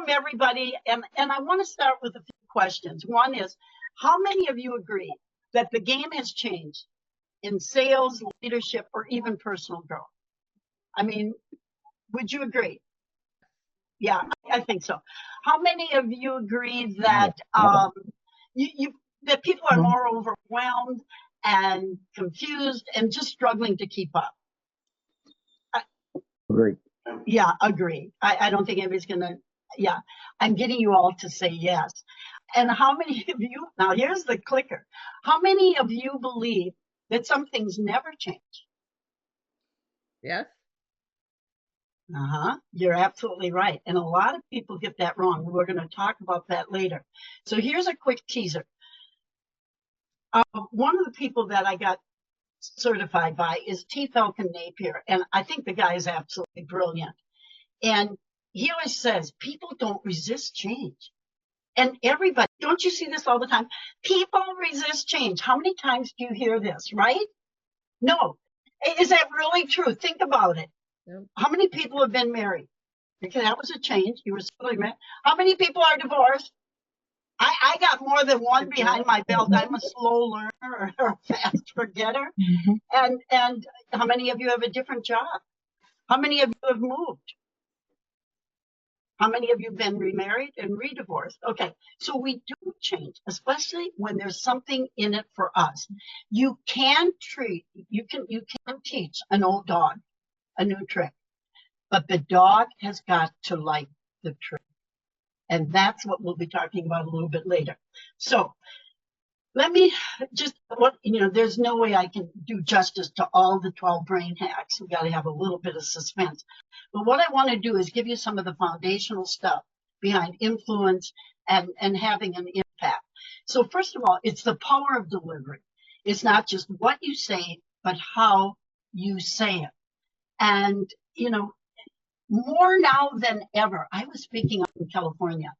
welcome everybody. And I want to start with a few questions. One is, how many of you agree that the game has changed in sales, leadership, or even personal growth? I mean, would you agree? Yeah, I think so. How many of you agree that that people are more overwhelmed and confused and just struggling to keep up? Agree. Yeah, agree. I don't think anybody's gonna. Yeah, I'm getting you all to say yes. And how many of you? Now here's the clicker. How many of you believe that some things never change? Yes. You're absolutely right. And a lot of people get that wrong. We're going to talk about that later. So here's a quick teaser. One of the people that I got certified by is T. Falcon Napier, and I think the guy is absolutely brilliant. And he always says, people don't resist change. And everybody, don't you see this all the time? People resist change. How many times do you hear this, right? No. Is that really true? Think about it. Yep. How many people have been married? Because that was a change. You were still married. How many people are divorced? I got more than one behind my belt. I'm a slow learner or a fast forgetter. And how many of you have a different job? How many of you have moved? How many of you have been remarried and re-divorced? Okay, so we do change, especially when there's something in it for us. You can teach an old dog a new trick, but the dog has got to like the trick. And that's what we'll be talking about a little bit later. So let me just, there's no way I can do justice to all the 12 brain hacks. We got to have a little bit of suspense. But what I want to do is give you some of the foundational stuff behind influence and having an impact. So first of all, it's the power of delivery. It's not just what you say, but how you say it. And, more now than ever, I was speaking up in California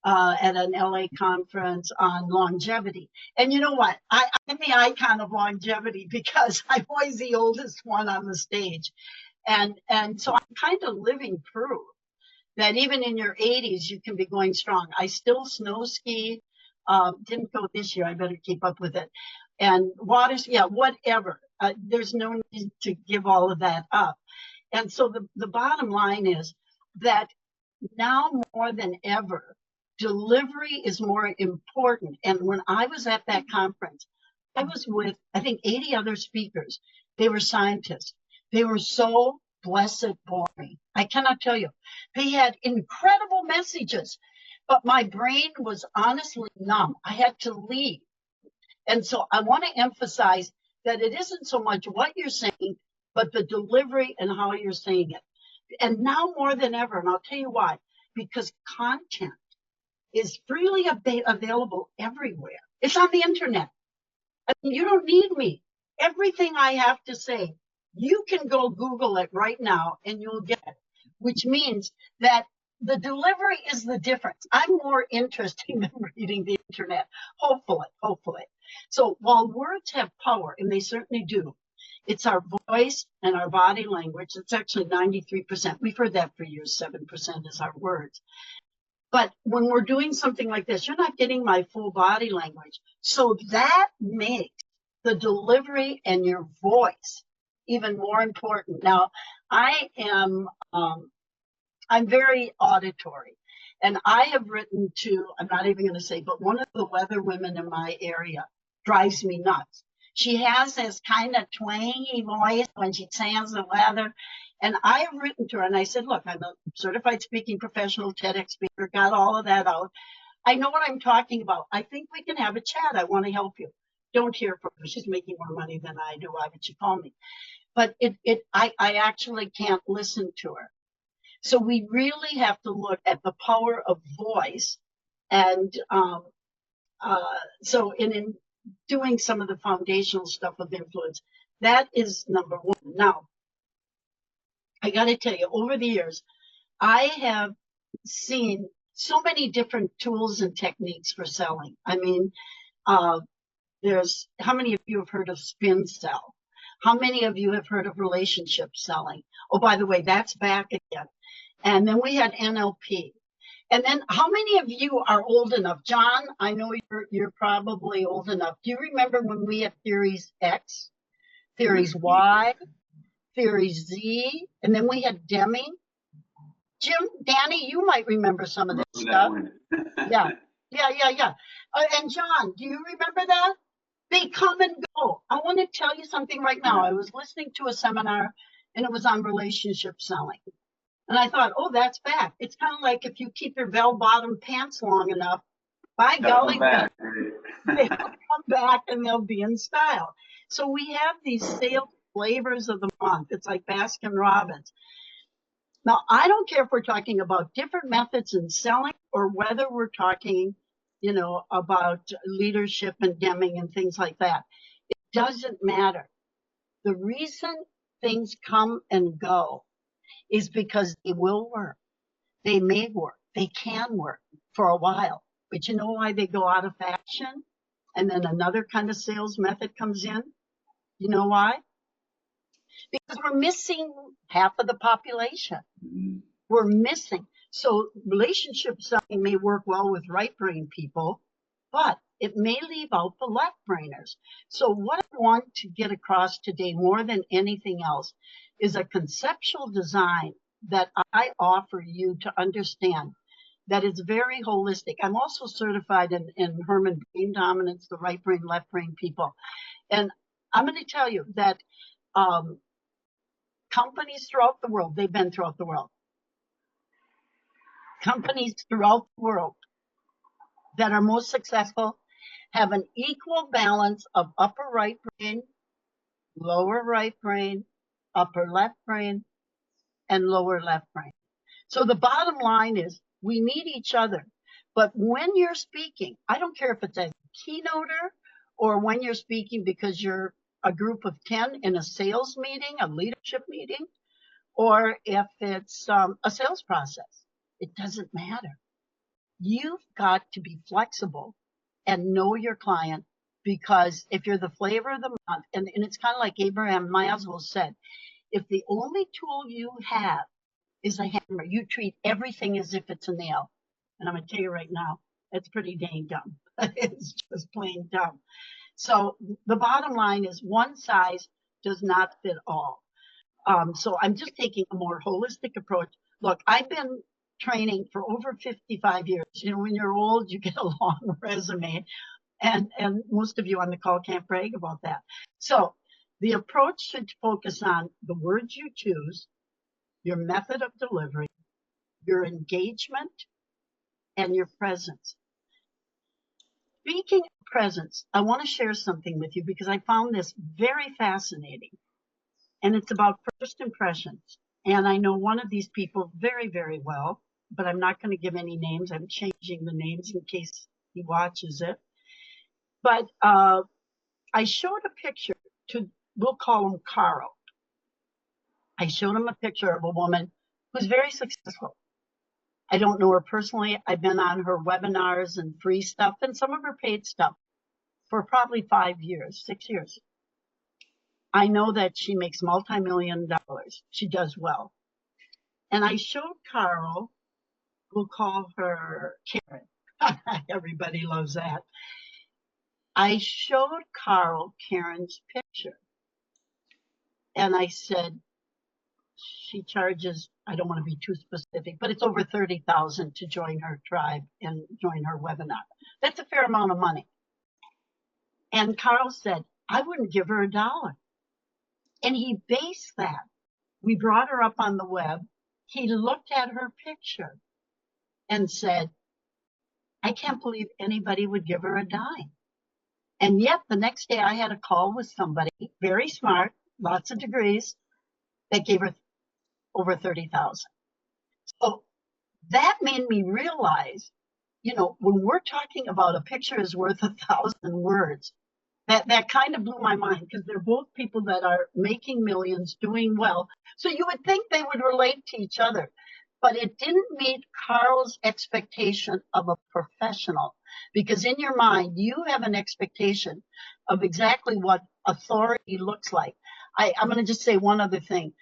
at an LA conference on longevity. And you know what? I'm the icon of longevity because I'm always the oldest one on the stage. And so I'm kind of living proof that even in your 80s, you can be going strong. I still snow ski. Didn't go this year. I better keep up with it. And whatever. There's no need to give all of that up. And so the bottom line is that now more than ever, delivery is more important. And when I was at that conference, I was with, I think, 80 other speakers. They were scientists. They were so blessed boring. I cannot tell you. They had incredible messages, but my brain was honestly numb. I had to leave. And so I want to emphasize that it isn't so much what you're saying, but the delivery and how you're saying it. And now more than ever, and I'll tell you why, because content is freely available everywhere. It's on the internet. I mean, you don't need me. Everything I have to say, you can go Google it right now and you'll get it, which means that the delivery is the difference. I'm more interesting than reading the internet, hopefully. So while words have power, and they certainly do, it's our voice and our body language. It's actually 93%. We've heard that for years. 7% is our words. But when we're doing something like this, you're not getting my full body language. So that makes the delivery and your voice even more important. Now, I'm very auditory. And I have written to, I'm not even going to say, but one of the weather women in my area drives me nuts. She has this kind of twangy voice when she sings the weather. And I have written to her and I said, look, I'm a certified speaking professional, TEDx speaker, got all of that out. I know what I'm talking about. I think we can have a chat. I want to help you. Don't hear from her. She's making more money than I do. Why would she call me? But I actually can't listen to her. So we really have to look at the power of voice. And so in doing some of the foundational stuff of influence, that is number one. Now, I got to tell you, over the years, I have seen so many different tools and techniques for selling. I mean, how many of you have heard of spin sell? How many of you have heard of relationship selling? Oh, by the way, that's back again. And then we had NLP. And then how many of you are old enough? John, I know you're probably old enough. Do you remember when we had theories X, theories Y, theories Z, and then we had Deming? Jim, Danny, you might remember some of this stuff. Yeah. And John, do you remember that? They come and go. I want to tell you something right now. I was listening to a seminar and it was on relationship selling. And I thought, oh, that's back. It's kind of like if you keep your bell-bottom pants long enough, by golly, they'll come back and they'll be in style. So we have these sales flavors of the month. It's like Baskin Robbins. Now, I don't care if we're talking about different methods in selling or whether we're talking, about leadership and Deming and things like that. It doesn't matter. The reason things come and go is because they will work. They may work. They can work for a while. But you know why they go out of fashion? And then another kind of sales method comes in? You know why? Because we're missing half of the population. We're missing. So relationship selling may work well with right brain people, but it may leave out the left brainers. So what I want to get across today more than anything else is a conceptual design that I offer you to understand that is very holistic. I'm also certified in Herman brain dominance, the right brain, left brain people. And I'm going to tell you that companies throughout the world, they've been throughout the world, companies throughout the world that are most successful have an equal balance of upper right brain, lower right brain, upper left brain, and lower left brain. So the bottom line is we need each other. But when you're speaking, I don't care if it's a keynoter or when you're speaking because you're a group of 10 in a sales meeting, a leadership meeting, or if it's a sales process. It doesn't matter. You've got to be flexible and know your client, because if you're the flavor of the month, and it's kind of like Abraham Maslow said, if the only tool you have is a hammer, you treat everything as if it's a nail. And I'm going to tell you right now, it's pretty dang dumb. It's just plain dumb. So the bottom line is one size does not fit all. So I'm just taking a more holistic approach. Look, I've been training for over 55 years. When you're old, you get a long resume. And most of you on the call can't brag about that. So the approach should focus on the words you choose, your method of delivery, your engagement, and your presence. Speaking of presence, I want to share something with you because I found this very fascinating. And it's about first impressions. And I know one of these people very, very well, but I'm not going to give any names. I'm changing the names in case he watches it. But I showed a picture to, we'll call him Carl. I showed him a picture of a woman who's very successful. I don't know her personally. I've been on her webinars and free stuff and some of her paid stuff for probably 5 years, 6 years. I know that she makes multi-million dollars. She does well. And I showed Carl, we'll call her Karen. Everybody loves that. I showed Carl Karen's picture. And I said, she charges, I don't want to be too specific, but it's over $30,000 to join her tribe and join her webinar. That's a fair amount of money. And Carl said, I wouldn't give her $1. And he based that. We brought her up on the web. He looked at her picture and said, I can't believe anybody would give her a dime. And yet the next day I had a call with somebody very smart, lots of degrees, that gave her over $30,000. So that made me realize, when we're talking about a picture is worth 1,000 words, that kind of blew my mind, because they're both people that are making millions, doing well. So you would think they would relate to each other, but it didn't meet Carl's expectation of a professional, because in your mind, you have an expectation of exactly what authority looks like. I'm going to just say one other thing.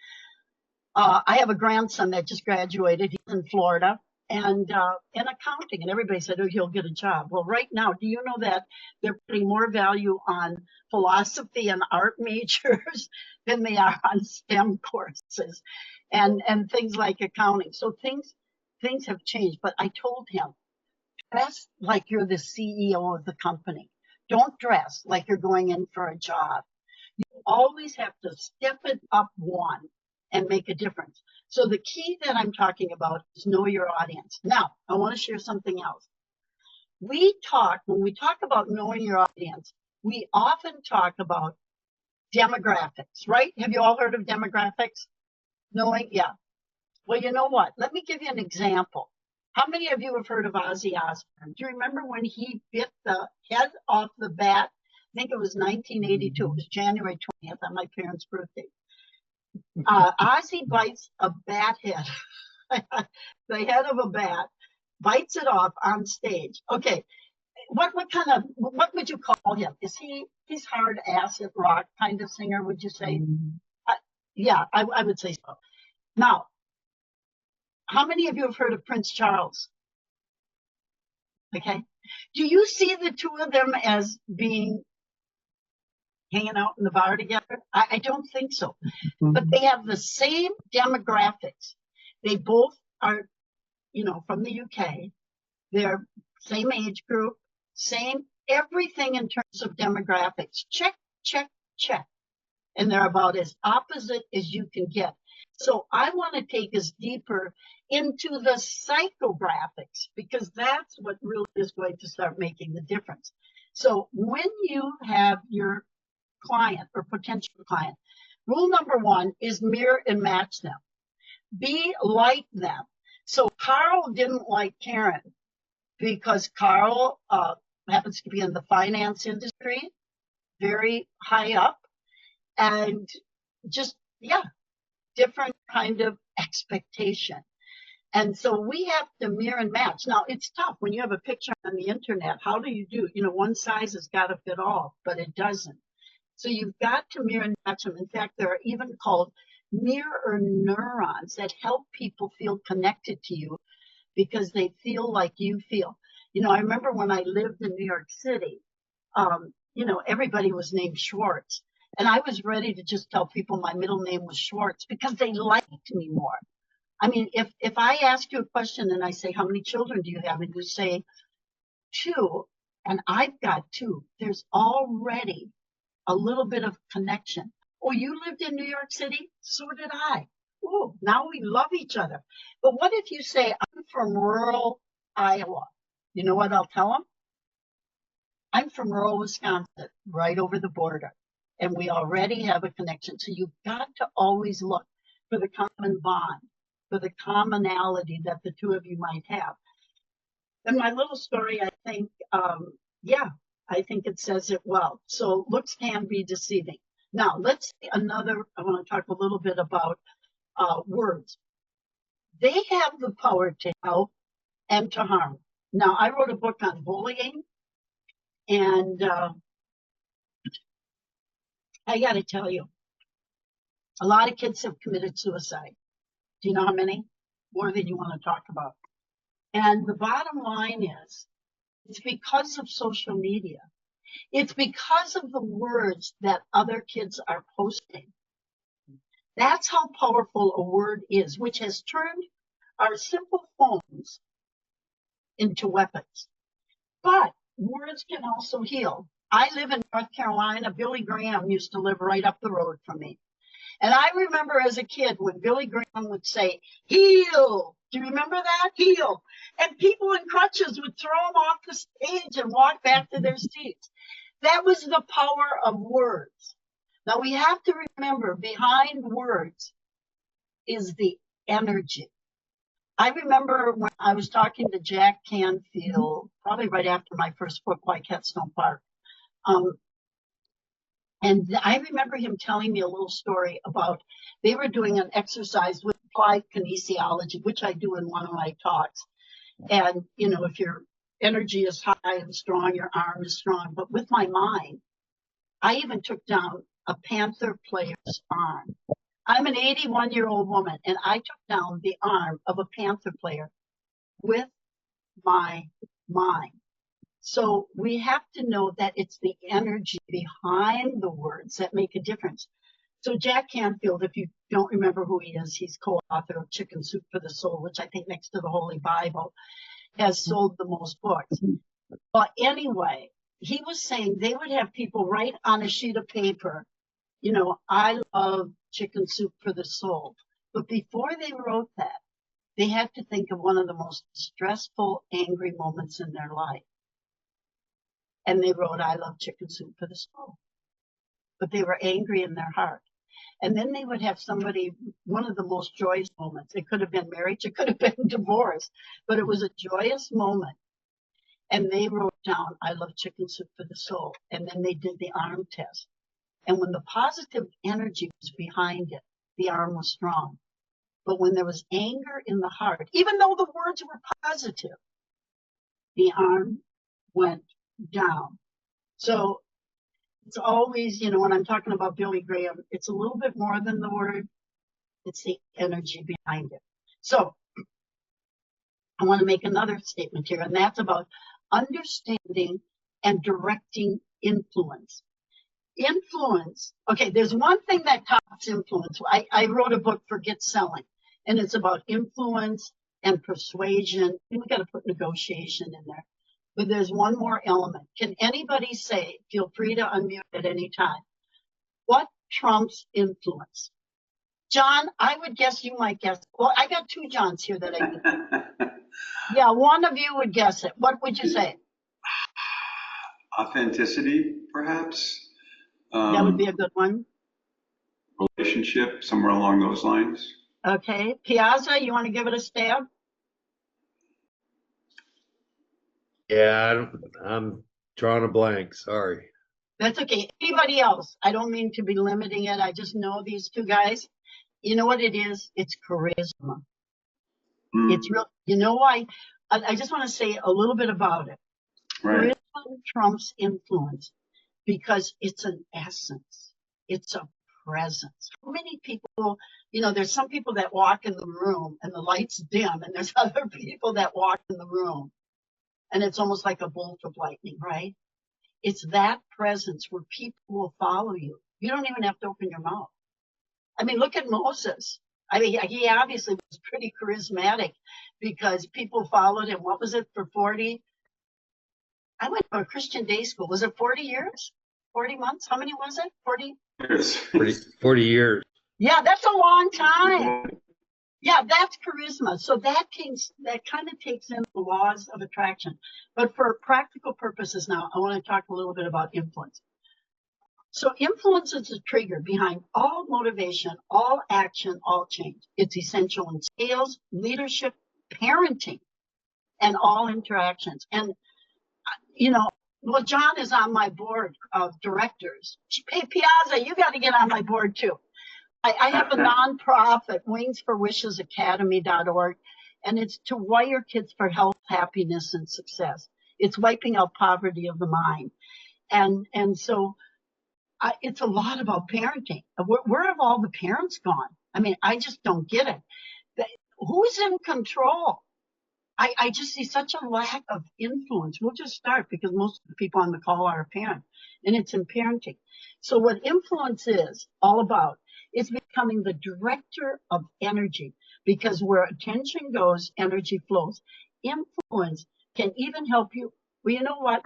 I have a grandson that just graduated. He's in Florida, and accounting. And everybody said, oh, he'll get a job. Well, right now, do you know that they're putting more value on philosophy and art majors than they are on STEM courses and things like accounting? So things have changed. But I told him, dress like you're the CEO of the company. Don't dress like you're going in for a job. You always have to step it up one and make a difference. So the key that I'm talking about is know your audience. Now, I want to share something else. When we talk about knowing your audience, we often talk about demographics, right? Have you all heard of demographics? Knowing, yeah. Well, you know what? Let me give you an example. How many of you have heard of Ozzy Osbourne? Do you remember when he bit the head off the bat? I think it was 1982. It was January 20th on my parents' birthday. Ozzy bites a bat head, the head of a bat, bites it off on stage. Okay, what would you call him? He's hard acid rock kind of singer? Would you say? Yeah, I would say so. Now, how many of you have heard of Prince Charles? Okay, do you see the two of them as being hanging out in the bar together? I don't think so. But they have the same demographics. They both are, from the UK. They're same age group, same everything in terms of demographics. Check, check, check. And they're about as opposite as you can get. So I want to take us deeper into the psychographics, because that's what really is going to start making the difference. So when you have your client or potential client, rule number one is mirror and match them. Be like them. So Carl didn't like Karen because Carl happens to be in the finance industry, very high up, and just, different kind of expectation. And so we have to mirror and match. Now, it's tough when you have a picture on the internet. How do you do? One size has got to fit all, but it doesn't. So you've got to mirror and match them. In fact, there are even called mirror neurons that help people feel connected to you because they feel like you feel. I remember when I lived in New York City, everybody was named Schwartz. And I was ready to just tell people my middle name was Schwartz because they liked me more. I mean, if I ask you a question and I say, how many children do you have? And you say 2, and I've got 2, there's already a little bit of connection. Oh, you lived in New York City? So did I. Oh, now we love each other. But what if you say, I'm from rural Iowa? You know what I'll tell them? I'm from rural Wisconsin, right over the border. And we already have a connection. So you've got to always look for the common bond, for the commonality that the two of you might have. And my little story, I think, I think it says it well. So looks can be deceiving. Now, let's see I want to talk a little bit about words. They have the power to help and to harm. Now, I wrote a book on bullying, and I got to tell you, a lot of kids have committed suicide. Do you know how many? More than you want to talk about. And the bottom line is, it's because of social media. It's because of the words that other kids are posting. That's how powerful a word is, which has turned our simple phones into weapons. But words can also heal. I live in North Carolina. Billy Graham used to live right up the road from me. And I remember as a kid when Billy Graham would say, heal. Do you remember that? Heal. And people in crutches would throw them off the stage and walk back to their seats. That was the power of words. Now we have to remember behind words is the energy. I remember when I was talking to Jack Canfield, probably right after my first book, Why Cats Don't Bark. And I remember him telling me a little story about they were doing an exercise with applied kinesiology, which I do in one of my talks. And, if your energy is high and strong, your arm is strong. But with my mind, I even took down a Panther player's arm. I'm an 81-year-old woman, and I took down the arm of a Panther player. with my mind. So we have to know that it's the energy behind the words that make a difference. So Jack Canfield, if you don't remember who he is, he's co-author of Chicken Soup for the Soul, which I think next to the Holy Bible has sold the most books. But anyway, he was saying they would have people write on a sheet of paper, I love chicken soup for the soul. But before they wrote that, they had to think of one of the most stressful, angry moments in their life. And they wrote, I love chicken soup for the soul. But they were angry in their heart. And then they would have somebody, one of the most joyous moments. It could have been marriage, it could have been divorce, but it was a joyous moment. And they wrote down, I love chicken soup for the soul. And then they did the arm test. And when the positive energy was behind it, the arm was strong. But when there was anger in the heart, even though the words were positive, the arm went down. So it's always, when I'm talking about Billy Graham, it's a little bit more than the word. It's the energy behind it. So I want to make another statement here, and that's about understanding and directing influence. Influence. Okay, there's one thing that tops influence. I wrote a book, Forget Selling, and it's about influence and persuasion. We got to put negotiation in there. But there's one more element. Can anybody say, feel free to unmute at any time, what trumps influence? John, I would guess you might guess. Well, I got two Johns here that I can. Yeah, one of you would guess it. What would you say? Authenticity, perhaps. That would be a good one. Relationship, somewhere along those lines. Okay. Piazza, you want to give it a stab? Yeah, I'm drawing a blank. Sorry. That's okay. Anybody else? I don't mean to be limiting it. I just know these two guys. You know what it is? It's charisma. It's real. You know why? I just want to say a little bit about it. Right. Charisma trumps influence because it's an essence. It's a presence. How many people, there's some people that walk in the room and the lights dim, and there's other people that walk in the room and it's almost like a bolt of lightning, right? It's that presence where people will follow you. You don't even have to open your mouth. I mean, look at Moses. I mean, he obviously was pretty charismatic because people followed him. What was it for 40? I went to a Christian day school. Was it 40 years? 40 months? How many was it? 40? Years. 40 years. Yeah, that's a long time. Yeah, that's charisma. So that kind of takes in the laws of attraction. But for practical purposes now, I want to talk a little bit about influence. So influence is the trigger behind all motivation, all action, all change. It's essential in sales, leadership, parenting, and all interactions. And, well, John is on my board of directors. Hey, Piazza, you got to get on my board too. I have a nonprofit, wingsforwishesacademy.org, and it's to wire kids for health, happiness, and success. It's wiping out poverty of the mind. And so it's a lot about parenting. Where have all the parents gone? I mean, I just don't get it. Who's in control? I just see such a lack of influence. We'll just start because most of the people on the call are a parent, and it's in parenting. So what influence is all about is becoming the director of energy, because where attention goes, energy flows. Influence can even help you. Well, you know what?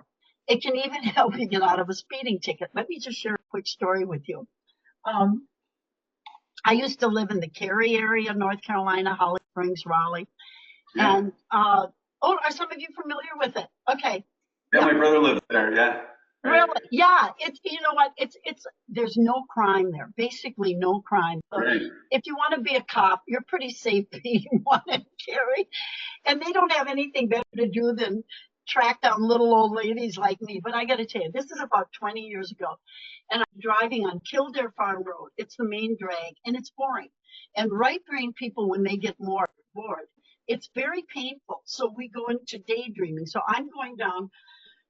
It can even help you get out of a speeding ticket. Let me just share a quick story with you. I used to live in the Cary area, North Carolina, Holly Springs, Raleigh. Yeah. And, are some of you familiar with it? Okay. Yeah, my brother lived there, yeah. Right. Really? Yeah. It's, you know what? There's no crime there. Basically no crime. So right. If you want to be a cop, you're pretty safe being one in Cary. And they don't have anything better to do than track down little old ladies like me. But I got to tell you, this is about 20 years ago. And I'm driving on Kildare Farm Road. It's the main drag, and it's boring. And right-brain people, when they get more bored, it's very painful. So we go into daydreaming. So I'm going down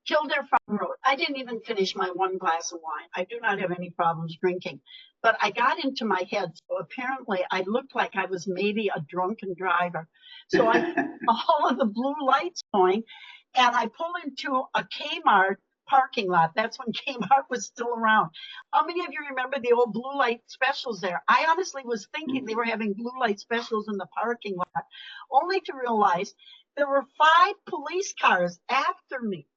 Kildare Farm Road. I didn't even finish my one glass of wine. I do not have any problems drinking. But I got into my head, so apparently I looked like I was maybe a drunken driver. So I all of the blue lights going, and I pull into a Kmart parking lot. That's when Kmart was still around. How many of you remember the old blue light specials there? I honestly was thinking they were having blue light specials in the parking lot, only to realize there were 5 police cars after me.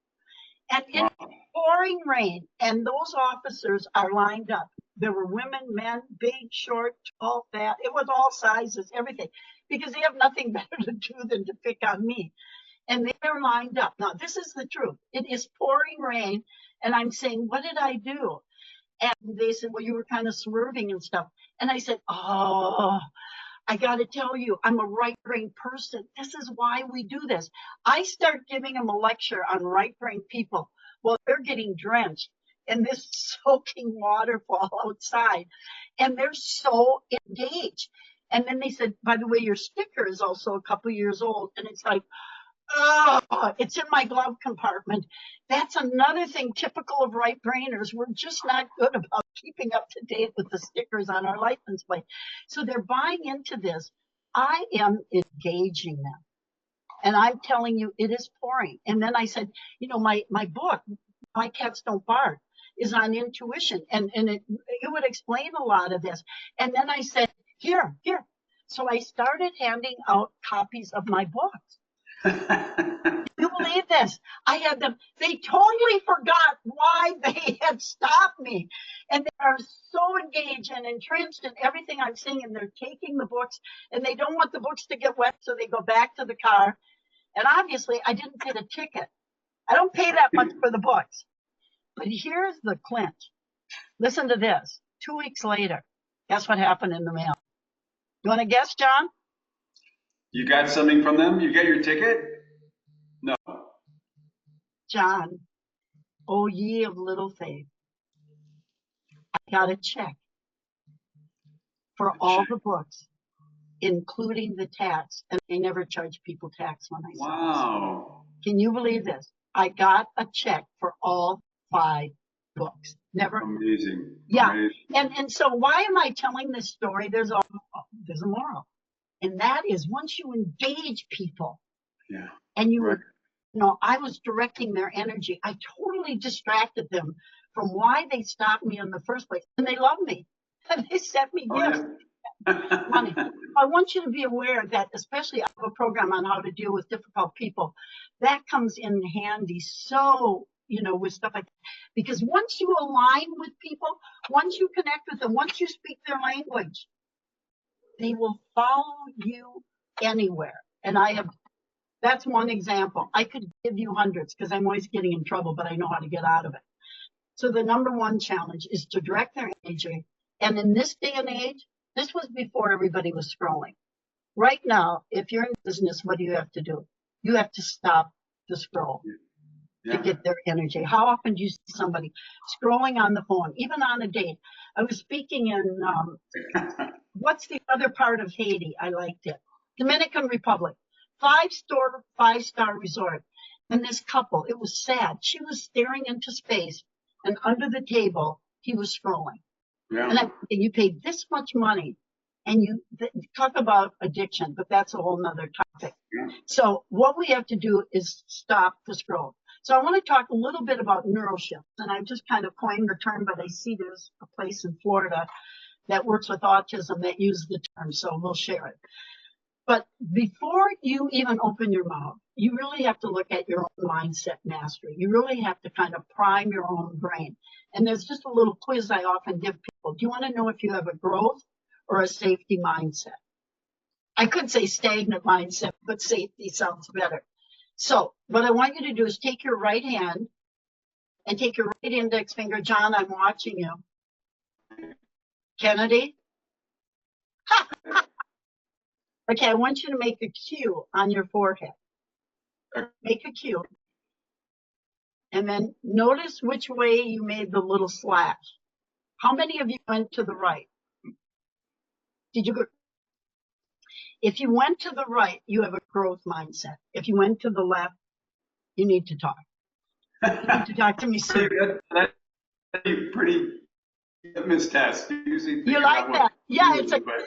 And it's pouring rain, and those officers are lined up. There were women, men, big, short, tall, fat. It was all sizes, everything, because they have nothing better to do than to pick on me. And they're lined up. Now, this is the truth. It is pouring rain, and I'm saying, what did I do? And they said, well, you were kind of swerving and stuff. And I said, oh, I got to tell you, I'm a right-brain person. This is why we do this. I start giving them a lecture on right-brain people. Well, they're getting drenched in this soaking waterfall outside, and they're so engaged. And then they said, by the way, your sticker is also a couple years old. And it's like, oh, it's in my glove compartment. That's another thing typical of right brainers. We're just not good about keeping up to date with the stickers on our license plate. So they're buying into this. I am engaging them. And I'm telling you, it is pouring. And then I said, you know, my book, My Cats Don't Bark, is on intuition. And it would explain a lot of this. And then I said, here. So I started handing out copies of my books. You believe this? I had them. They totally forgot why they had stopped me. And they are so engaged and entrenched in everything I'm saying. And they're taking the books, and they don't want the books to get wet. So they go back to the car. And obviously, I didn't get a ticket. I don't pay that much for the books. But here's the clinch. Listen to this. 2 weeks later, guess what happened in the mail? You want to guess, John? You got something from them? You got your ticket? No. John, oh ye of little faith, I got a check for all the books, including the tax, and they never charge people tax when I sell this. Wow. Can you believe this? I got a check for all 5 books. Never. Amazing. Yeah. Amazing. And so why am I telling this story? There's a moral. And that is once you engage people, Yeah. and you were, you know, I was directing their energy. I totally distracted them from why they stopped me in the first place. And they love me. And they sent me gifts. Money. I want you to be aware that, especially I have a program on how to deal with difficult people. That comes in handy so, you know, with stuff like that. Because once you align with people, once you connect with them, once you speak their language, they will follow you anywhere. And that's one example. I could give you hundreds because I'm always getting in trouble, but I know how to get out of it. So the number one challenge is to direct their energy. And in this day and age, this was before everybody was scrolling. Right now, if you're in business, what do you have to do? You have to stop the scroll to get their energy. How often do you see somebody scrolling on the phone, even on a date? I was speaking in, what's the other part of Haiti? I liked it. Dominican Republic. 5-star resort. And this couple, it was sad. She was staring into space, and under the table, he was scrolling. Yeah. And I'm thinking, you paid this much money, and you talk about addiction, but that's a whole nother topic. Yeah. So what we have to do is stop the scroll. So I want to talk a little bit about neuroshifts, and I've just kind of coined the term, but I see there's a place in Florida that works with autism that uses the term, so we'll share it. But before you even open your mouth, you really have to look at your own mindset mastery. You really have to kind of prime your own brain. And there's just a little quiz I often give people. Do you want to know if you have a growth or a safety mindset? I could say stagnant mindset, but safety sounds better. So what I want you to do is take your right hand and take your right index finger. John, I'm watching you. Kennedy? Okay, I want you to make a Q on your forehead. Make a Q. And then notice which way you made the little slash. How many of you went to the right? Did you go? If you went to the right, you have a growth mindset. If you went to the left, you need to talk. You need to talk to me soon. That's a pretty litmus test. Usually You like that? Yeah,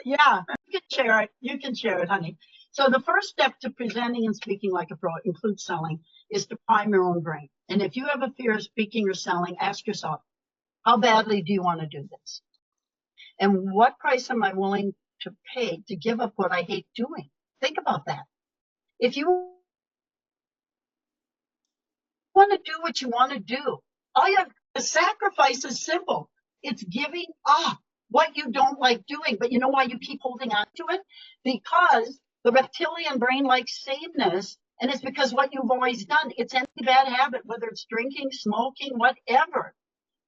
yeah. You can share it. You can share it, honey. So the first step to presenting and speaking like a pro includes selling is to prime your own brain. And if you have a fear of speaking or selling, ask yourself, how badly do you want to do this? And what price am I willing to pay to give up what I hate doing? Think about that. If you want to do what you want to do, the sacrifice is simple. It's giving up what you don't like doing. But you know why you keep holding on to it? Because the reptilian brain likes sameness, and it's because what you've always done. It's any bad habit, whether it's drinking, smoking, whatever.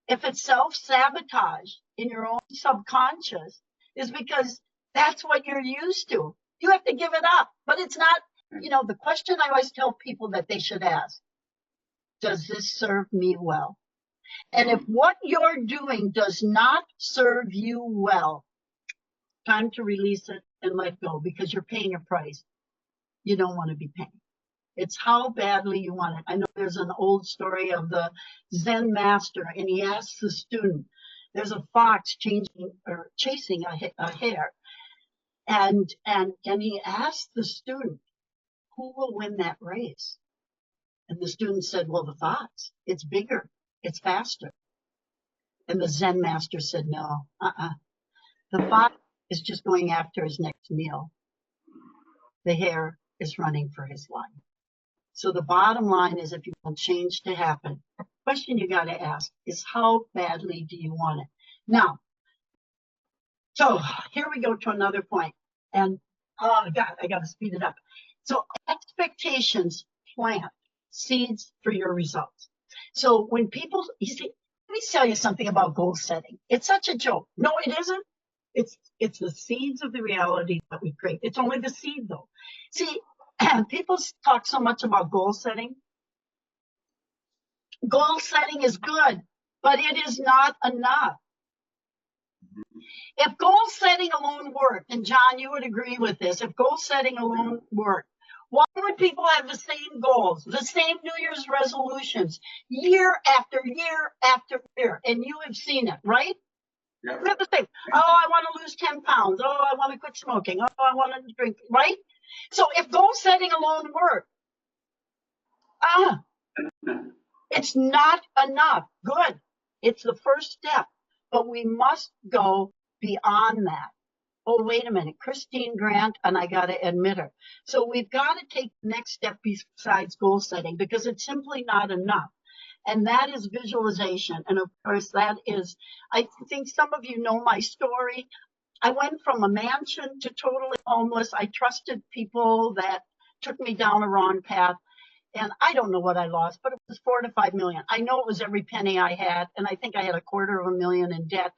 If it's self-sabotage in your own subconscious, is because that's what you're used to. You have to give it up. But it's not, the question I always tell people that they should ask, does this serve me well? And if what you're doing does not serve you well, time to release it and let go, because you're paying a price you don't want to be paying. It's how badly you want it. I know there's an old story of the Zen master, and he asks the student, there's a fox chasing a hare. And he asked the student, who will win that race? And the student said, well, the fox. It's bigger. It's faster. And the Zen master said, no, the fox is just going after his next meal. The hare is running for his life. So the bottom line is, if you want change to happen, the question you got to ask is, how badly do you want it? Now, so here we go to another point. And, oh, God, I got to speed it up. So expectations plant seeds for your results. So when people, you see, let me tell you something about goal setting. It's such a joke. No, it isn't. It's the seeds of the reality that we create. It's only the seed, though. See, people talk so much about goal setting. Goal setting is good, but it is not enough. If goal setting alone worked, and John, you would agree with this, if goal setting alone worked, why would people have the same goals, the same New Year's resolutions, year after year after year? And you have seen it, right? Yep. We have the same. Oh, I want to lose 10 pounds. Oh, I want to quit smoking. Oh, I want to drink, right? So if goal setting alone worked, it's not enough. Good. It's the first step, but we must go beyond that. Oh, wait a minute, Christine Grant, and I got to admit her. So we've got to take the next step besides goal setting, because it's simply not enough. And that is visualization. And of course, that is, I think some of you know my story. I went from a mansion to totally homeless. I trusted people that took me down a wrong path. And I don't know what I lost, but it was 4 to 5 million. I know it was every penny I had. And I think I had $250,000 in debt.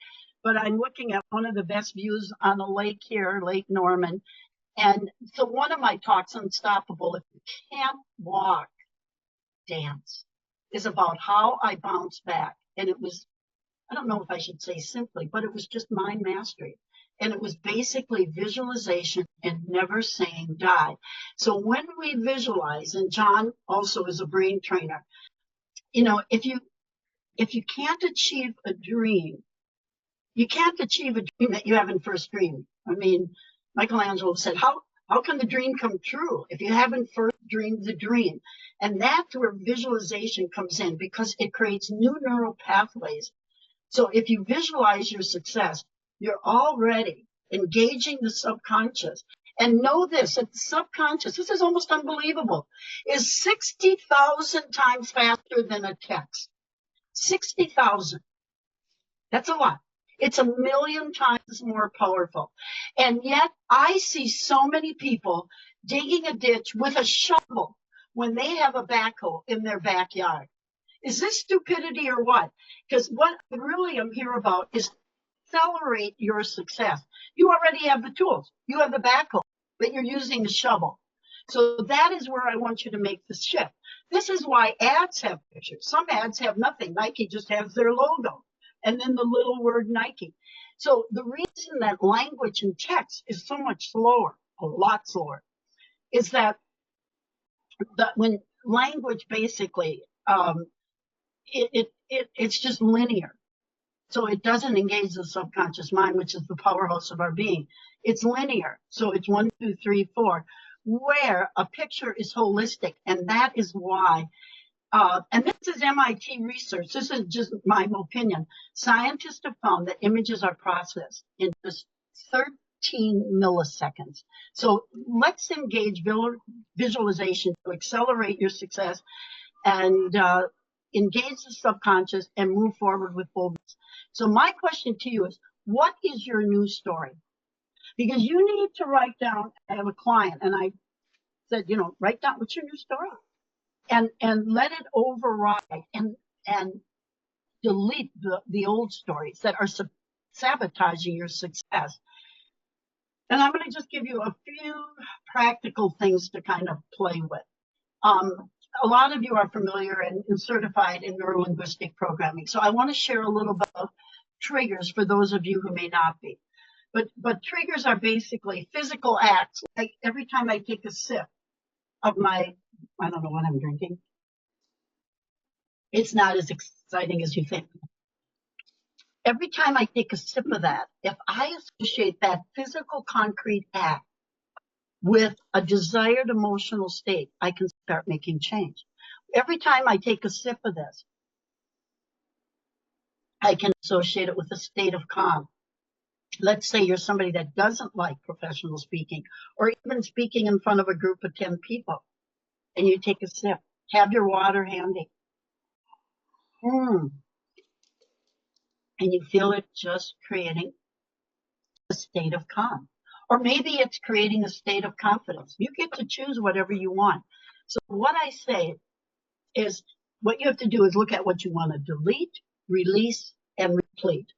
But I'm looking at one of the best views on a lake here, Lake Norman. And so one of my talks, Unstoppable, if you can't walk, dance, is about how I bounced back. And it was, I don't know if I should say simply, but it was just mind mastery. And it was basically visualization and never saying die. So when we visualize, and John also is a brain trainer, if you can't achieve a dream, you can't achieve a dream that you haven't first dreamed. I mean, Michelangelo said, how can the dream come true if you haven't first dreamed the dream? And that's where visualization comes in, because it creates new neural pathways. So if you visualize your success, you're already engaging the subconscious. And know this, that the subconscious, this is almost unbelievable, is 60,000 times faster than a text. 60,000. That's a lot. It's 1,000,000 times more powerful. And yet I see so many people digging a ditch with a shovel when they have a backhoe in their backyard. Is this stupidity or what? Because what I really am here about is accelerate your success. You already have the tools. You have the backhoe, but you're using a shovel. So that is where I want you to make the shift. This is why ads have pictures. Some ads have nothing. Nike just has their logo and then the little word Nike. So the reason that language and text is so much slower, a lot slower, is that when language basically it's just linear. So it doesn't engage the subconscious mind, which is the powerhouse of our being. It's linear. So it's 1, 2, 3, 4, where a picture is holistic. And that is why, and this is MIT research. This is just my opinion. Scientists have found that images are processed in just 13 milliseconds. So let's engage visualization to accelerate your success and engage the subconscious and move forward with boldness. So my question to you is, what is your new story? Because you need to write down. I have a client and I said, write down what's your new story and let it override and delete the old stories that are sabotaging your success. And I'm going to just give you a few practical things to kind of play with. A lot of you are familiar and certified in neurolinguistic programming. So I want to share a little bit of triggers for those of you who may not be. But triggers are basically physical acts. Like every time I take a sip of I don't know what I'm drinking. It's not as exciting as you think. Every time I take a sip of that, if I associate that physical concrete act with a desired emotional state, I can start making change. Every time I take a sip of this, I can associate it with a state of calm. Let's say you're somebody that doesn't like professional speaking or even speaking in front of a group of 10 people, and you take a sip. Have your water handy. And you feel it just creating a state of calm. Or maybe it's creating a state of confidence. You get to choose whatever you want. So what I say is what you have to do is look at what you want to delete, release, and replete.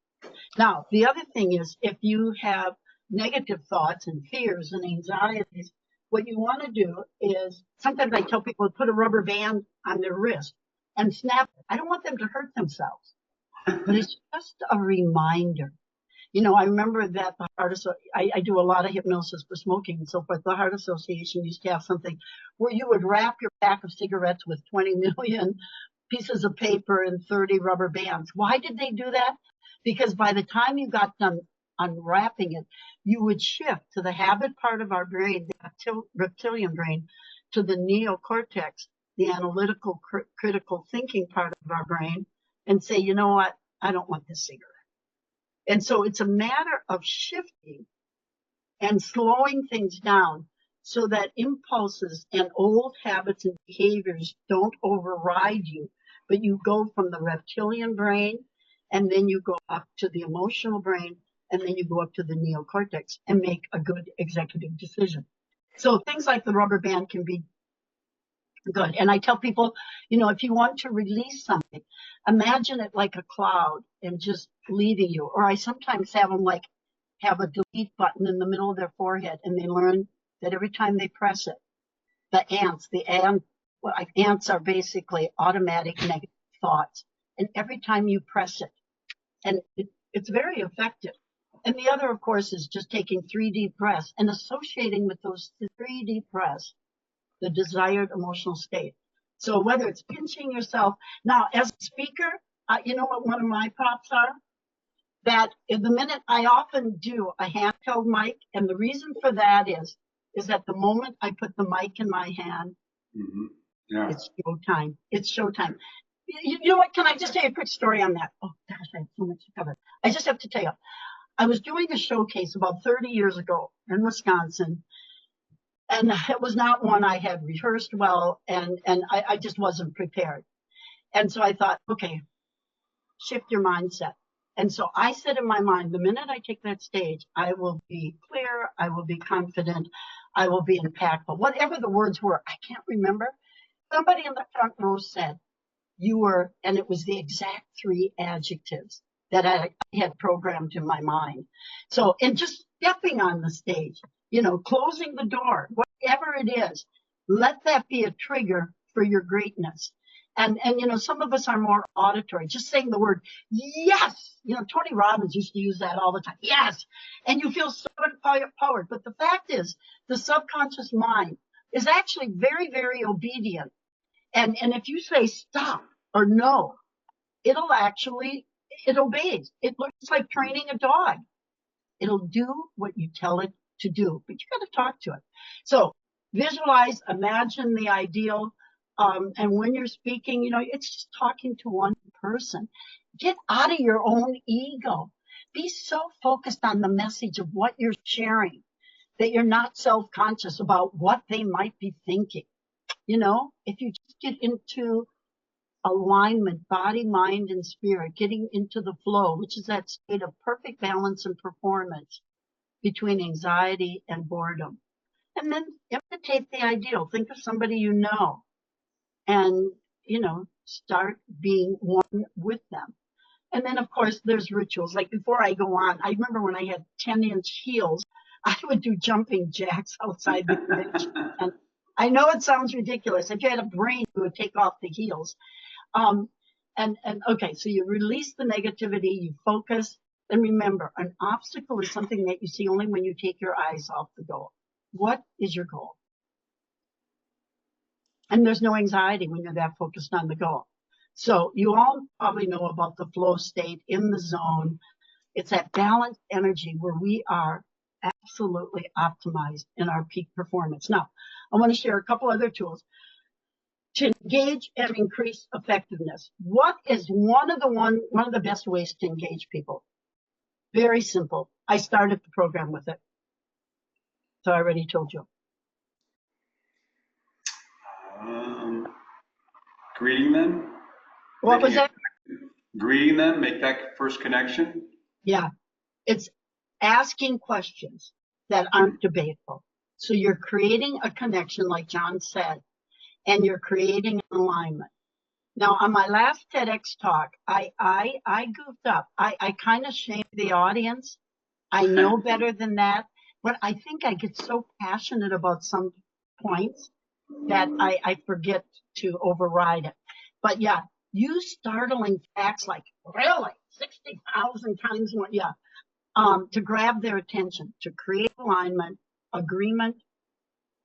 Now, the other thing is if you have negative thoughts and fears and anxieties, what you want to do is, sometimes I tell people to put a rubber band on their wrist and snap it. I don't want them to hurt themselves, but it's just a reminder. I remember that the Heart Association, I do a lot of hypnosis for smoking and so forth. The Heart Association used to have something where you would wrap your pack of cigarettes with 20 million pieces of paper and 30 rubber bands. Why did they do that? Because by the time you got done unwrapping it, you would shift to the habit part of our brain, the reptilian brain, to the neocortex, the analytical, critical thinking part of our brain, and say, you know what? I don't want this cigarette. And so it's a matter of shifting and slowing things down so that impulses and old habits and behaviors don't override you, but you go from the reptilian brain and then you go up to the emotional brain and then you go up to the neocortex and make a good executive decision. So things like the rubber band can be good. And I tell people, if you want to release something, imagine it like a cloud and just leaving you. Or I sometimes have them have a delete button in the middle of their forehead, and they learn that every time they press it, ants are basically automatic negative thoughts. And every time you press it, and it's very effective. And the other, of course, is just taking 3 deep breaths and associating with those 3 deep breaths the desired emotional state. So whether it's pinching yourself. Now, as a speaker, you know what one of my props are? That in the minute I often do a handheld mic, and the reason for that is that the moment I put the mic in my hand, it's showtime. It's showtime. You know what? Can I just tell you a quick story on that? Oh, gosh, I have so much to cover. I just have to tell you. I was doing a showcase about 30 years ago in Wisconsin, and it was not one I had rehearsed well, and I just wasn't prepared. And so I thought, okay, shift your mindset. And so I said in my mind, the minute I take that stage, I will be clear, I will be confident, I will be impactful. Whatever the words were, I can't remember. Somebody in the front row said, you were, and it was the exact 3 adjectives that I had programmed in my mind. So, and just stepping on the stage, closing the door, whatever it is, let that be a trigger for your greatness. And some of us are more auditory, just saying the word, yes. Tony Robbins used to use that all the time. Yes. And you feel so empowered. But the fact is, the subconscious mind is actually very, very obedient. And if you say stop or no, it'll actually, it obeys. It looks like training a dog. It'll do what you tell it to do, but you got to talk to it. So visualize, imagine the ideal. And when you're speaking, it's just talking to one person. Get out of your own ego. Be so focused on the message of what you're sharing that you're not self-conscious about what they might be thinking. If you just get into alignment, body, mind, and spirit, getting into the flow, which is that state of perfect balance and performance between anxiety and boredom. And then imitate the ideal. Think of somebody you know and, start being one with them. And then, of course, there's rituals. Like before I go on, I remember when I had 10-inch heels, I would do jumping jacks outside the convention. And I know it sounds ridiculous. If you had a brain, you would take off the heels. And okay, so you release the negativity, you focus, and remember, an obstacle is something that you see only when you take your eyes off the goal. What is your goal? And there's no anxiety when you're that focused on the goal. So you all probably know about the flow state, in the zone. It's that balanced energy where we are absolutely optimized in our peak performance. Now, I want to share a couple other tools to engage and increase effectiveness. What is one of the best ways to engage people? Very simple. I started the program with it. So I already told you. Greeting them. What was it? Greeting them, make that first connection. Yeah. It's asking questions that aren't debatable. So you're creating a connection, like John said, and you're creating an alignment. Now, on my last TEDx talk, I goofed up. I kind of shamed the audience. I know better than that, but I think I get so passionate about some points that I forget to override it. But yeah, use startling facts like, really, 60,000 times more. Yeah. To grab their attention, to create alignment, agreement,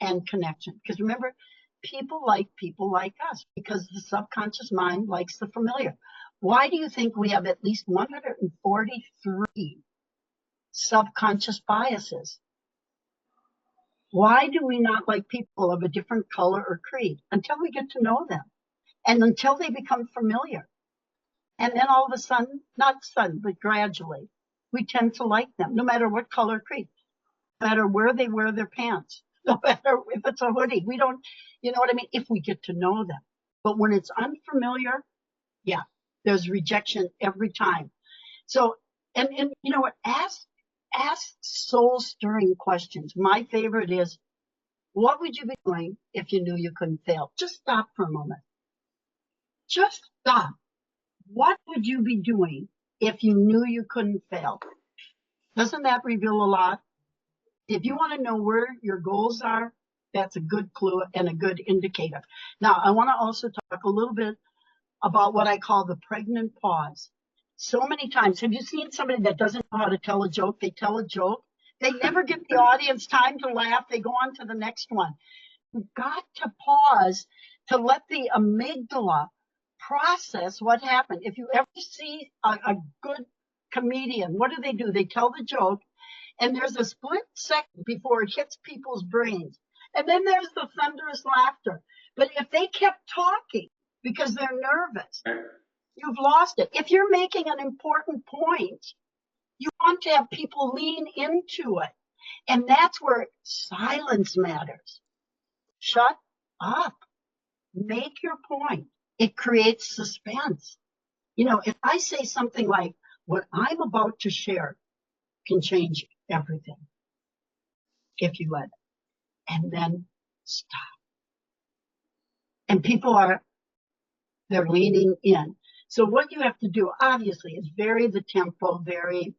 and connection. Because remember, people like us because the subconscious mind likes the familiar. Why do you think we have at least 143 subconscious biases? Why do we not like people of a different color or creed until we get to know them and until they become familiar? And then all of a sudden, not sudden, but gradually, we tend to like them, no matter what color or creed, no matter where they wear their pants, no matter if it's a hoodie. We don't, you know what I mean? If we get to know them. But when it's unfamiliar, yeah, there's rejection every time. So, and you know what? Ask soul stirring questions. My favorite is, what would you be doing if you knew you couldn't fail? Just stop for a moment. Just stop. What would you be doing if you knew you couldn't fail? Doesn't that reveal a lot? If you want to know where your goals are, that's a good clue and a good indicator. Now, I want to also talk a little bit about what I call the pregnant pause. So many times, have you seen somebody that doesn't know how to tell a joke? They tell a joke. They never give the audience time to laugh. They go on to the next one. You've got to pause to let the amygdala process what happened. If you ever see a good comedian, what do? They tell the joke, and there's a split second before it hits people's brains. And then there's the thunderous laughter. But if they kept talking because they're nervous, you've lost it. If you're making an important point, you want to have people lean into it. And that's where silence matters. Shut up. Make your point. It creates suspense. If I say something like, what I'm about to share can change everything if you let it. And then stop. And people they're leaning in. So what you have to do, obviously, is vary the tempo, vary,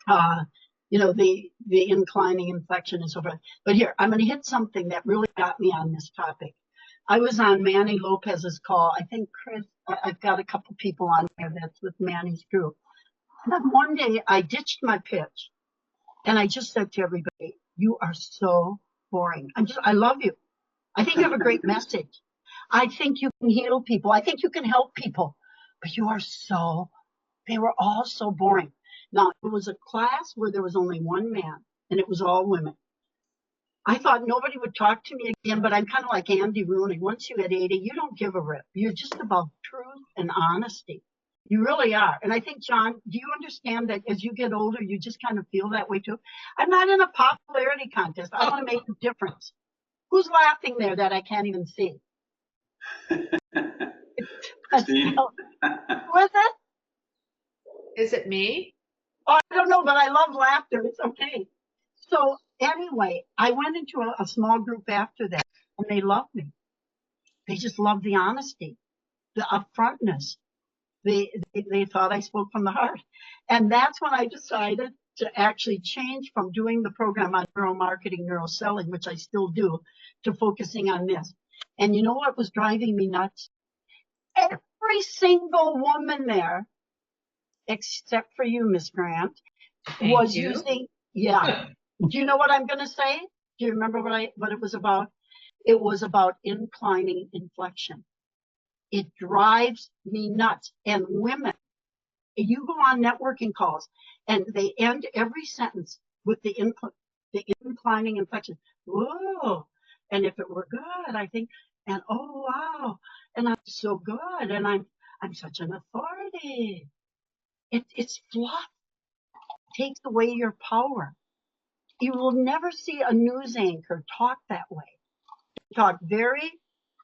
the inclining inflection and so forth. But here, I'm going to hit something that really got me on this topic. I was on Manny Lopez's call. I think, Chris, I've got a couple people on there that's with Manny's group. And then one day I ditched my pitch and I just said to everybody, you are so boring. I love you. I think you have a great message. I think you can heal people. I think you can help people. but they were all so boring. Now, it was a class where there was only one man, and it was all women. I thought nobody would talk to me again, but I'm kind of like Andy Rooney. Once you hit 80, you don't give a rip. You're just about truth and honesty. You really are. And I think, John, do you understand that as you get older, you just kind of feel that way too? I'm not in a popularity contest. I want to make a difference. Who's laughing there that I can't even see? Christine? Who is it? Is it me? Oh, I don't know, but I love laughter. It's okay. So anyway, I went into a small group after that, and they loved me. They just loved the honesty, the upfrontness. They thought I spoke from the heart. And that's when I decided to actually change from doing the program on neuromarketing, neuroselling, which I still do, to focusing on this. And you know what was driving me nuts? Every single woman there, except for you, Miss Grant, was using, yeah. Do you know what I'm going to say? Do you remember what it was about? It was about inclining inflection. It drives me nuts. And women, you go on networking calls and they end every sentence with the inclining inflection. Whoa. And if it were good, I think, and oh, wow. And I'm so good. And I'm such an authority. It's fluff. It takes away your power. You will never see a news anchor talk that way.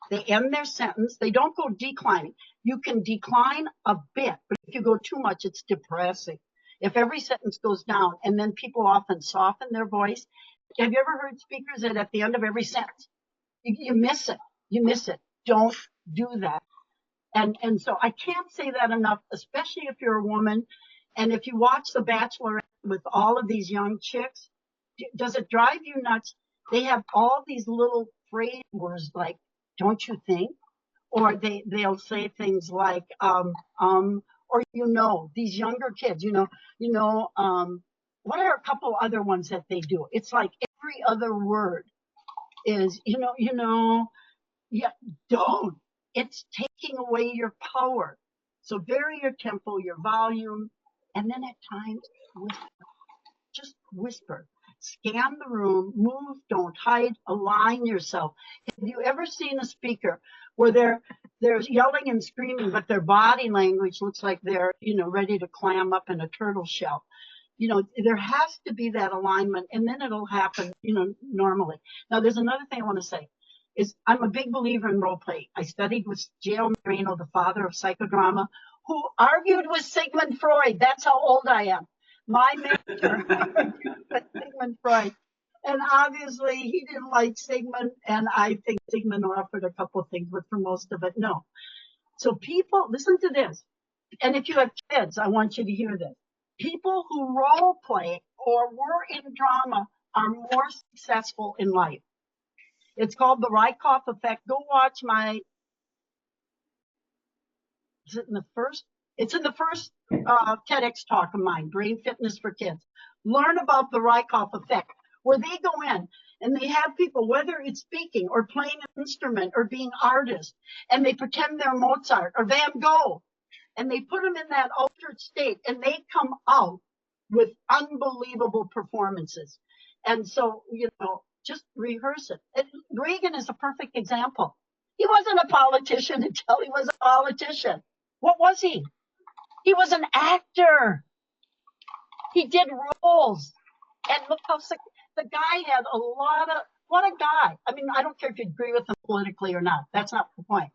They end their sentence. They don't go declining. You can decline a bit, but if you go too much, it's depressing. If every sentence goes down, and then people often soften their voice. Have you ever heard speakers that at the end of every sentence, you miss it. You miss it. Don't do that. And so I can't say that enough, especially if you're a woman. And if you watch The Bachelor with all of these young chicks, does it drive you nuts? They have all these little phrase words like, don't you think? Or they'll say things like, or these younger kids, what are a couple other ones that they do? It's like every other word is, yeah, don't. It's taking away your power. So vary your tempo, your volume, and then at times whisper. Just whisper. Scan the room, move, don't hide, align yourself. Have you ever seen a speaker where they're yelling and screaming, but their body language looks like they're, ready to clam up in a turtle shell? There has to be that alignment, and then it'll happen, normally. Now, there's another thing I want to say. I'm a big believer in role play. I studied with J.L. Marino, the father of psychodrama, who argued with Sigmund Freud. That's how old I am. My mentor argued with Sigmund Freud. And obviously, he didn't like Sigmund, and I think Sigmund offered a couple of things, but for most of it, no. So people, listen to this. And if you have kids, I want you to hear this. People who role play or were in drama are more successful in life. It's called the Raether effect. Go watch it's in the first TEDx talk of mine, Brain Fitness for Kids. Learn about the Raether effect, where they go in and they have people, whether it's speaking or playing an instrument or being artists, and they pretend they're Mozart or Van Gogh, and they put them in that altered state, and they come out with unbelievable performances. And so, just rehearse it. And Reagan is a perfect example. He wasn't a politician until he was a politician. What was he? He was an actor. He did roles. And look how sick. The guy had what a guy. I mean, I don't care if you agree with him politically or not. That's not the point.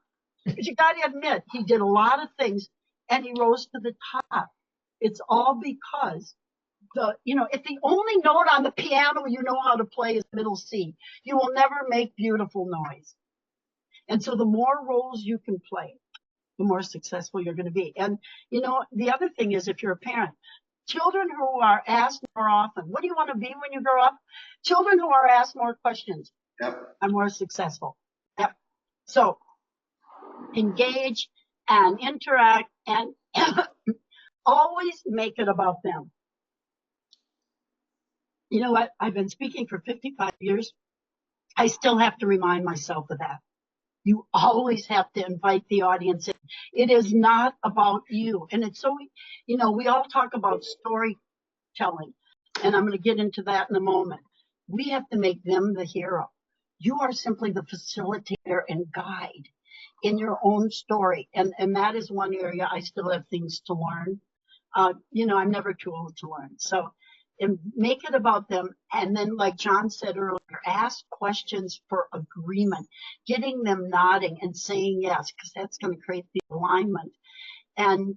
But you got to admit, he did a lot of things, and he rose to the top. It's all because if the only note on the piano you know how to play is middle C, you will never make beautiful noise. And so the more roles you can play, the more successful you're going to be. And, the other thing is, if you're a parent, children who are asked more often, what do you want to be when you grow up? Children who are asked more questions are more successful. Yep. So engage and interact and always make it about them. You know what? I've been speaking for 55 years. I still have to remind myself of that. You always have to invite the audience in. It is not about you. And it's so, we all talk about storytelling, and I'm going to get into that in a moment. We have to make them the hero. You are simply the facilitator and guide in your own story. And that is one area I still have things to learn. I'm never too old to learn. So and make it about them. And then, like John said earlier, ask questions for agreement, getting them nodding and saying yes, because that's going to create the alignment. And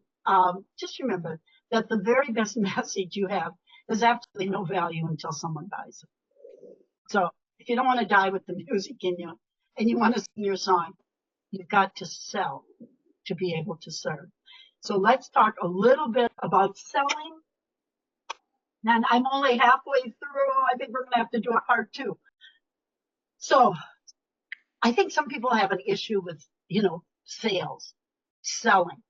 just remember that the very best message you have has absolutely no value until someone dies. So if you don't want to die with the music in you and you want to sing your song, you've got to sell to be able to serve. So let's talk a little bit about selling. And I'm only halfway through. I think we're going to have to do a part 2. So I think some people have an issue with, sales, selling.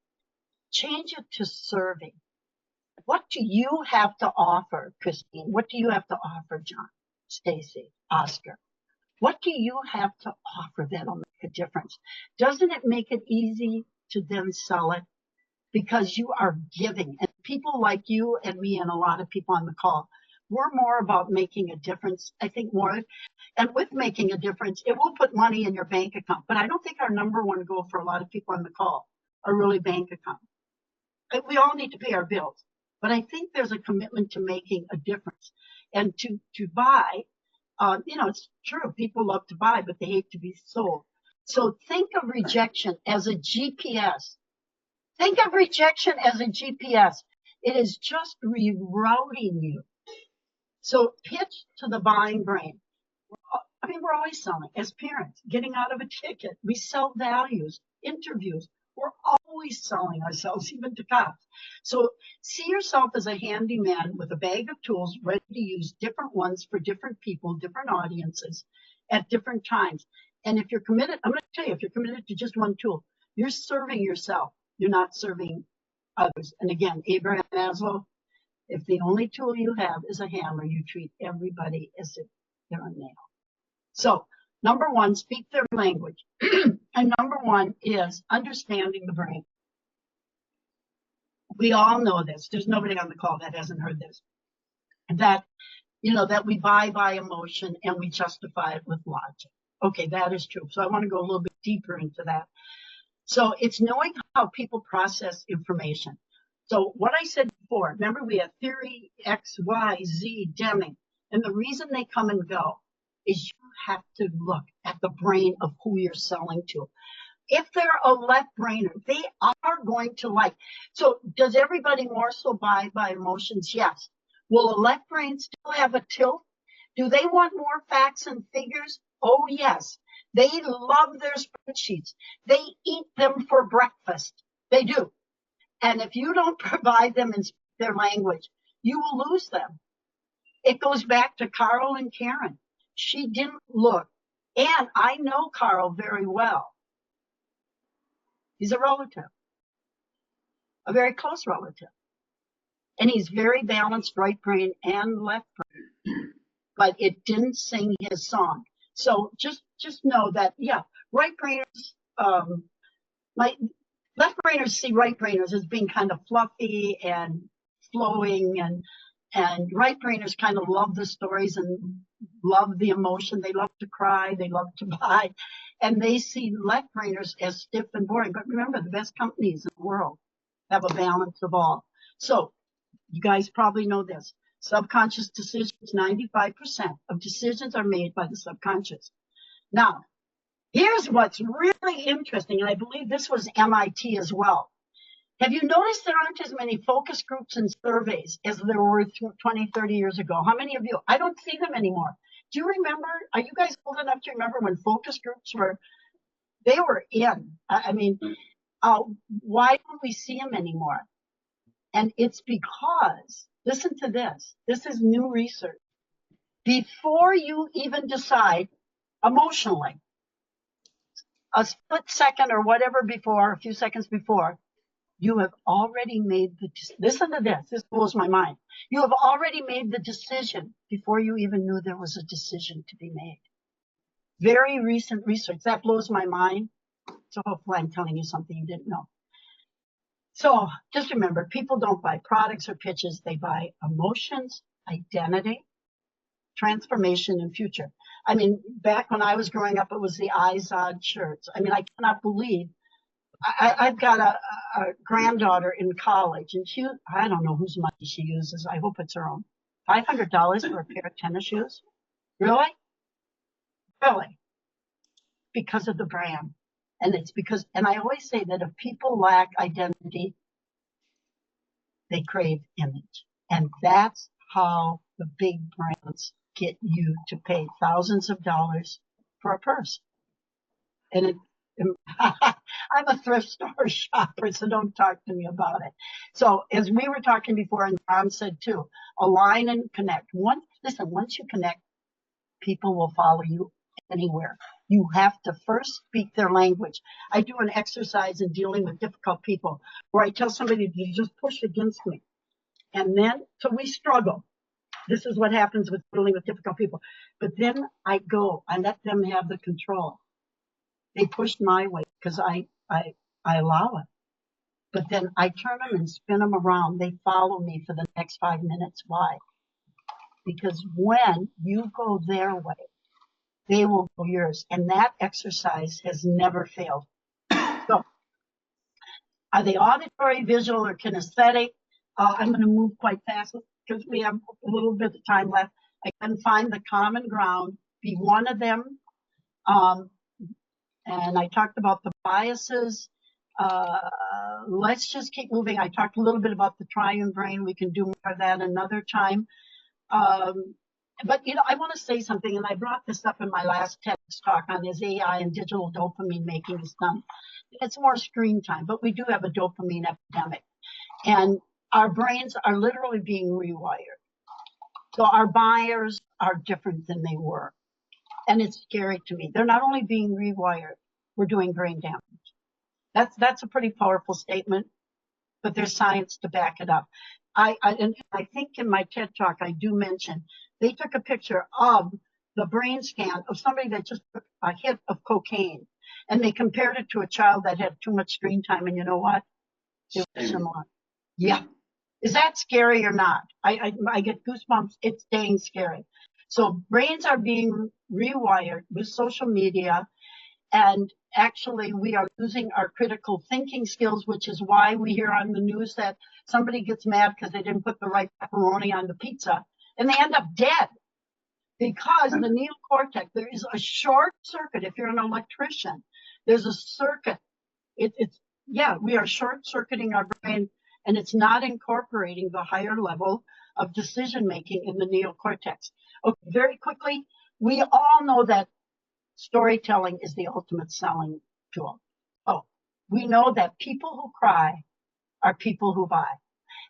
Change it to serving. What do you have to offer, Christine? What do you have to offer, John, Stacy, Oscar? What do you have to offer that'll make a difference? Doesn't it make it easy to then sell it? Because you are giving. And people like you and me and a lot of people on the call, we're more about making a difference, I think more. And with making a difference, it will put money in your bank account. But I don't think our number one goal for a lot of people on the call are really bank account. We all need to pay our bills. But I think there's a commitment to making a difference. And to buy, it's true. People love to buy, but they hate to be sold. So think of rejection as a GPS. Think of rejection as a GPS. It is just rerouting you. So pitch to the buying brain. We're always selling as parents, getting out of a ticket. We sell values, interviews. We're always selling ourselves, even to cops. So see yourself as a handyman with a bag of tools ready to use different ones for different people, different audiences at different times. And if you're committed, I'm going to tell you, if you're committed to just one tool, you're serving yourself. You're not serving others. And again, Abraham Maslow, if the only tool you have is a hammer, you treat everybody as if they're a nail. So, number 1, speak their language. And number 1 is understanding the brain. We all know this. There's nobody on the call that hasn't heard this. That, that we buy by emotion and we justify it with logic. Okay, that is true. So I want to go a little bit deeper into that. So it's knowing how people process information. So what I said before, remember we have theory, X, Y, Z, Deming. And the reason they come and go is you have to look at the brain of who you're selling to. If they're a left brainer, they are going to like. So does everybody more so buy by emotions? Yes. Will a left brain still have a tilt? Do they want more facts and figures? Oh, yes. They love their spreadsheets. They eat them for breakfast. They do. And if you don't provide them in their language, you will lose them. It goes back to Carl and Karen. She didn't look. And I know Carl very well. He's a relative, a very close relative. And he's very balanced, right brain and left brain. But it didn't sing his song. So just know that, yeah, right brainers, left brainers see right brainers as being kind of fluffy and flowing, and right brainers kind of love the stories and love the emotion. They love to cry. They love to buy. And they see left brainers as stiff and boring. But remember, the best companies in the world have a balance of all. So you guys probably know this. Subconscious decisions, 95% of decisions are made by the subconscious. Now, here's what's really interesting, and I believe this was MIT as well. Have you noticed there aren't as many focus groups and surveys as there were 20, 30 years ago? How many of you? I don't see them anymore. Do you remember? Are you guys old enough to remember when focus groups were in? Why don't we see them anymore? And it's because, listen to this. This is new research. Before you even decide emotionally, a split second or whatever before, a few seconds before, you have already made listen to this. This blows my mind. You have already made the decision before you even knew there was a decision to be made. Very recent research. That blows my mind. So hopefully I'm telling you something you didn't know. So just remember, people don't buy products or pitches. They buy emotions, identity, transformation, and future. I mean, back when I was growing up, it was the Izod shirts. I mean, I cannot believe I've got a granddaughter in college, and I don't know whose money she uses. I hope it's her own. $500 for a pair of tennis shoes? Really? Really? Because of the brand. And it's because, and I always say that if people lack identity, they crave image. And that's how the big brands get you to pay thousands of dollars for a purse. And I'm a thrift store shopper, so don't talk to me about it. So as we were talking before, and John said too, align and connect. Once you connect, people will follow you anywhere. You have to first speak their language. I do an exercise in dealing with difficult people where I tell somebody to just push against me. And then, so we struggle. This is what happens with dealing with difficult people. But then I let them have the control. They pushed my way because I allow it. But then I turn them and spin them around. They follow me for the next 5 minutes. Why? Because when you go their way, they will go yours. And that exercise has never failed. So are they auditory, visual, or kinesthetic? I'm going to move quite fast because we have a little bit of time left. I can find the common ground, be one of them. And I talked about the biases. Let's just keep moving. I talked a little bit about the triune brain. We can do more of that another time. But, I want to say something, and I brought this up in my last TED talk on is AI and digital dopamine making us dumb. It's more screen time, but we do have a dopamine epidemic. And our brains are literally being rewired. So our buyers are different than they were. And it's scary to me. They're not only being rewired, we're doing brain damage. That's a pretty powerful statement, but there's science to back it up. I think in my TED talk, I do mention they took a picture of the brain scan of somebody that just took a hit of cocaine, and they compared it to a child that had too much screen time. And you know what? It was similar. Yeah. Is that scary or not? I get goosebumps. It's dang scary. So brains are being rewired with social media. And actually, we are losing our critical thinking skills, which is why we hear on the news that somebody gets mad because they didn't put the right pepperoni on the pizza, and they end up dead because the neocortex, there is a short circuit. If you're an electrician, there's a circuit. We are short circuiting our brain, and it's not incorporating the higher level of decision making in the neocortex. Okay, very quickly, we all know that storytelling is the ultimate selling tool. Oh, we know that people who cry are people who buy.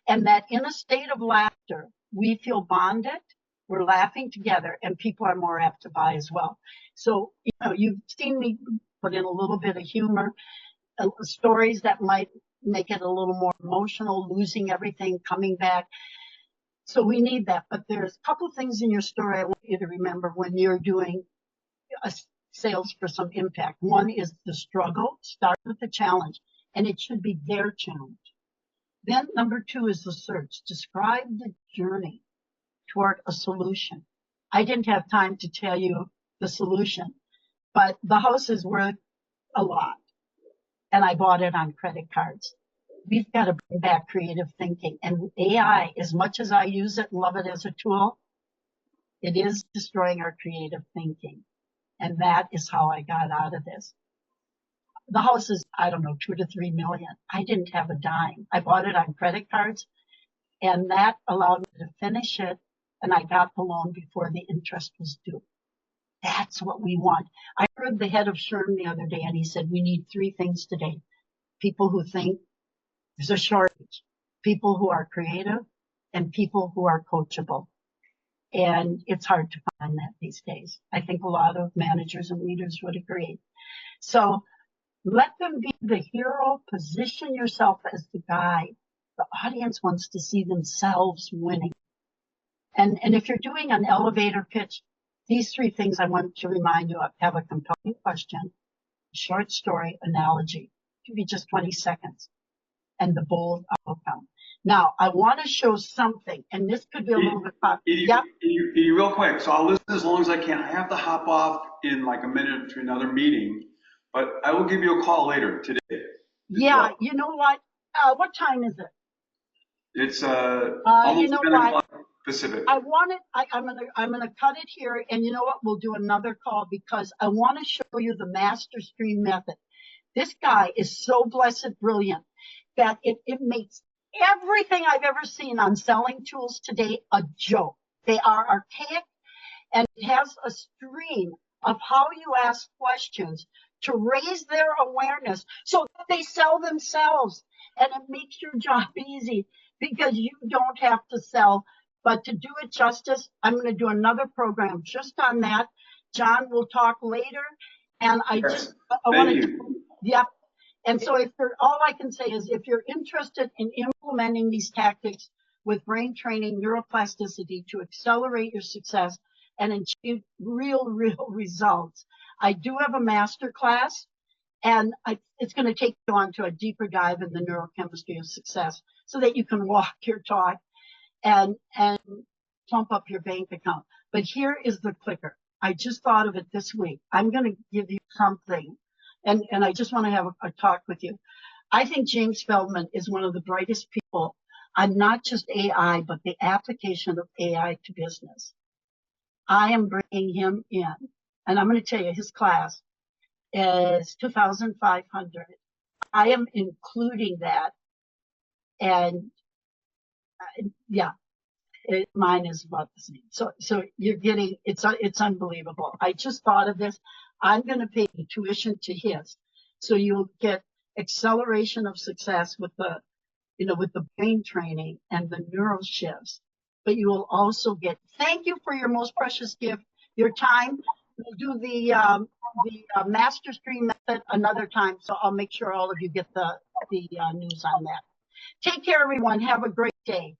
And that in a state of laughter, we feel bonded, we're laughing together, and people are more apt to buy as well. So, you've seen me put in a little bit of humor, stories that might make it a little more emotional, losing everything, coming back. So we need that. But there's a couple things in your story I want you to remember when you're doing a sales for some impact. One is the struggle. Start with the challenge, and it should be their challenge. Then number 2 is the search. Describe the journey toward a solution. I didn't have time to tell you the solution, but the house is worth a lot, and I bought it on credit cards. We've got to bring back creative thinking. And AI, as much as I use it and love it as a tool, it is destroying our creative thinking. And that is how I got out of this. The house is, I don't know, 2 to 3 million. I didn't have a dime. I bought it on credit cards, and that allowed me to finish it. And I got the loan before the interest was due. That's what we want. I heard the head of SHRM the other day, and he said, we need 3 things today. People who think there's a shortage, people who are creative, and people who are coachable. And it's hard to find that these days. I think a lot of managers and leaders would agree. So let them be the hero. Position yourself as the guide. The audience wants to see themselves winning. And if you're doing an elevator pitch, these three things I want to remind you of. Have a compelling question, short story, analogy. It could be just 20 seconds, and the bold outcome. Now, I want to show something, and this could be a little bit fun. Edie, Edie, real quick, so I'll listen as long as I can. I have to hop off in like a minute to another meeting, but I will give you a call later today. Yeah, Well, you know what? What time is it? it's You almost know 10 what? o'clock Pacific. I'm gonna cut it here, and you know what? We'll do another call because I want to show you the master stream method. This guy is so blessed brilliant that it makes everything I've ever seen on selling tools today a joke. They are archaic, and it has a stream of how you ask questions to raise their awareness so that they sell themselves. And it makes your job easy because you don't have to sell. But to do it justice, I'm going to do another program just on that. John will talk later. And I Yes. want Thank to, you. yep. And so all I can say is if you're interested in implementing these tactics with brain training, neuroplasticity to accelerate your success and achieve real results, I do have a master class, and it's going to take you on to a deeper dive in the neurochemistry of success so that you can walk your talk and plump up your bank account. But here is the clicker. I just thought of it this week. I'm going to give you something, and I just want to have a talk with you. I think James Feldman is one of the brightest people on not just AI, but the application of AI to business. I am bringing him in, and I'm going to tell you his class is 2,500. I am including that, and yeah, mine is about the same. So you're getting it's unbelievable. I just thought of this. I'm going to pay tuition to his, so you'll get acceleration of success with the with the brain training and the neural shifts. But you will also get thank you for your most precious gift, your time. We'll do the master stream method another time, so I'll make sure all of you get the news on that. Take care, everyone. Have a great day.